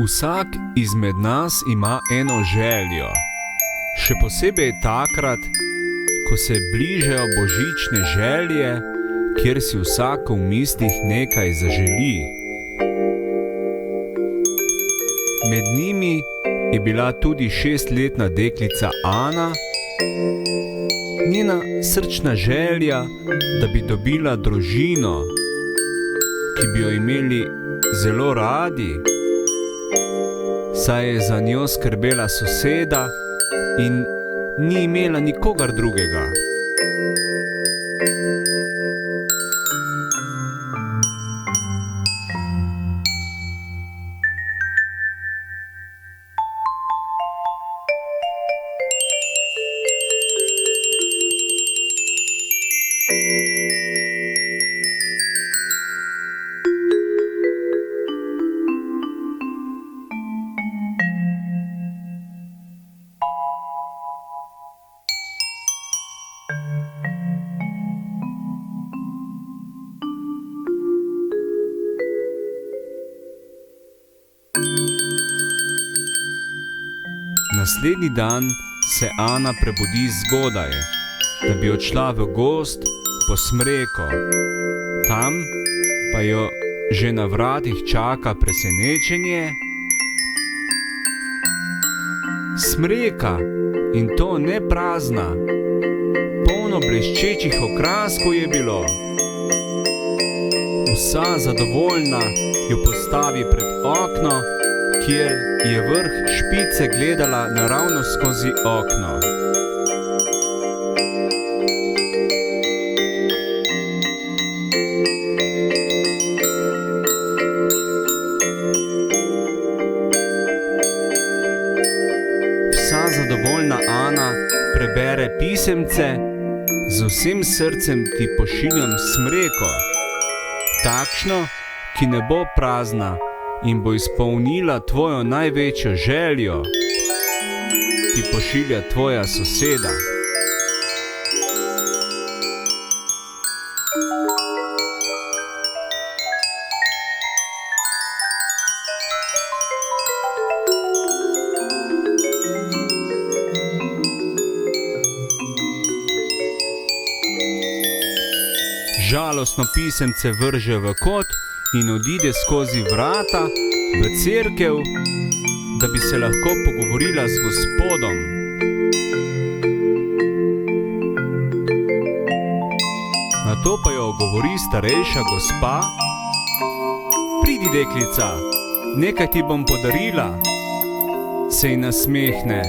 Vsak izmed nas ima eno željo, še posebej takrat, ko se bližajo božične želje, kjer si vsak v mislih nekaj zaželi. Med njimi je bila tudi 6-letna deklica Ana. Njena srčna želja, da bi dobila družino, ki bi jo imeli zelo radi, saj je za njo skrbela soseda in ni imela nikogar drugega. Naslednji dan se Ana prebudi zgodaj, da bi odšla v gozd po smreko. Tam pa jo že na vratih čaka presenečenje. Smreka, in to ne prazna, polno bleščečih okraskov je bilo. Vsa zadovoljna jo postavi pred okno, kjer je vrh špice gledala naravno skozi okno. Vsa zadovoljna Ana prebere pisemce: z vsem srcem ti pošiljam smreko, takšno, ki ne bo prazna in bo izpolnila tvojo največjo željo, ti pošilja tvoja soseda. Žalostno pisemce vrže v kot in odide skozi vrata v cerkev, da bi se lahko pogovorila z Gospodom. Nato pa jo ogovori starejša gospa: pridi, deklica, nekaj ti bom podarila. Se ji nasmehne.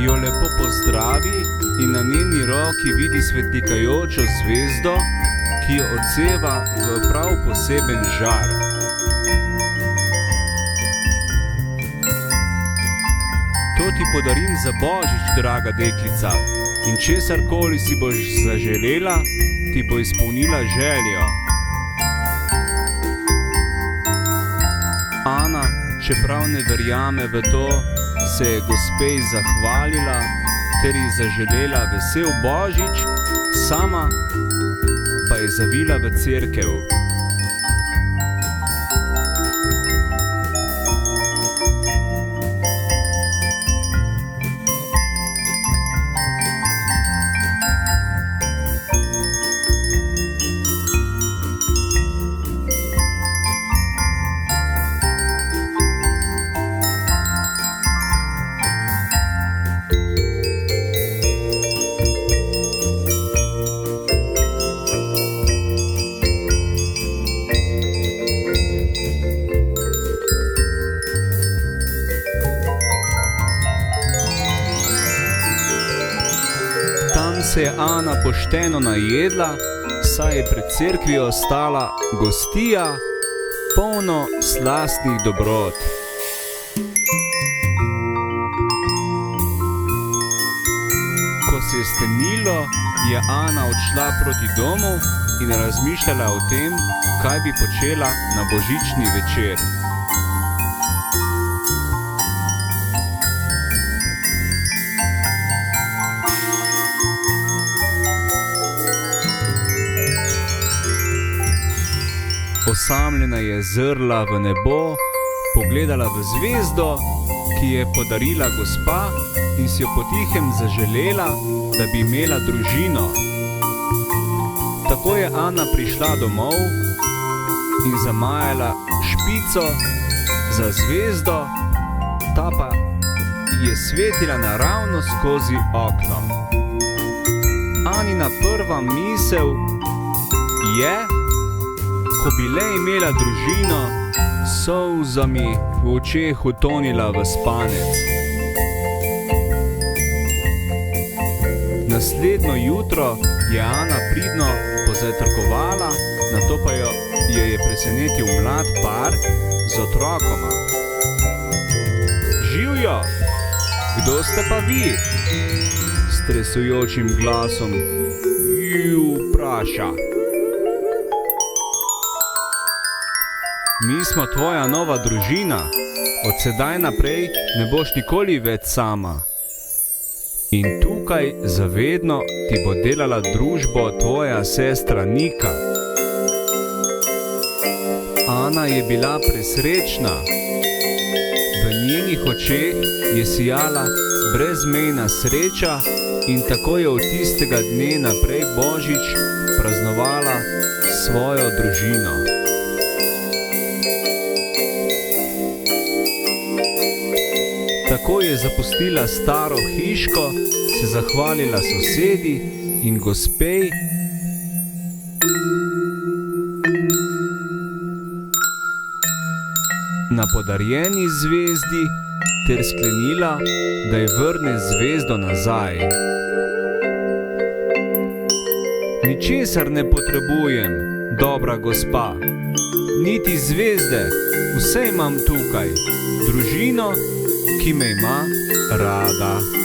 Jo lepo pozdravi in na njeni roki vidi svetlikajočo zvezdo, ki jo odseva v prav poseben žar. To ti podarim za božič, draga deklica, in česarkoli si boš zaželela, ti bo izpolnila željo. Ana, čeprav ne verjame v to, se je gospej zahvalila ter ji zaželela vesel božič, sama pa je zavila v cerkev. se je Ana pošteno najedla, saj je pred cerkvijo ostala gostija, polno slastnih dobrot. Ko se je stemnilo, je Ana odšla proti domu in razmišljala o tem, kaj bi počela na božični večer. Osamljena je zrla v nebo, pogledala v zvezdo, ki je podarila gospa, in si jo potihem zaželela, da bi imela družino. Tako je Ana prišla domov in zamajala špico za zvezdo, ta pa je svetila naravnost skozi okno. Anina prva misel je, ko bi le imela družino, s solzami v očeh utonila v spanec. Naslednjo jutro je Ana pridno pozajtrkovala, nato pa jo je presenetil mlad par z otrokoma. Živjo, kdo ste pa vi? S tresujočim glasom ju vpraša. Mi smo tvoja nova družina, od sedaj naprej ne boš nikoli več sama. In tukaj zavedno ti bo delala družbo tvoja sestra Nika. Ana je bila presrečna. V njenih očeh je sijala brezmejna sreča in tako je od tistega dne naprej Božič praznovala svojo družino. Tako je zapustila staro hiško, se zahvalila sosedi in gospej na podarjeni zvezdi ter sklenila, da ji vrne zvezdo nazaj. Ničesar ne potrebujem, dobra gospa, niti zvezde, vse imam tukaj, družino, ki me ima rada.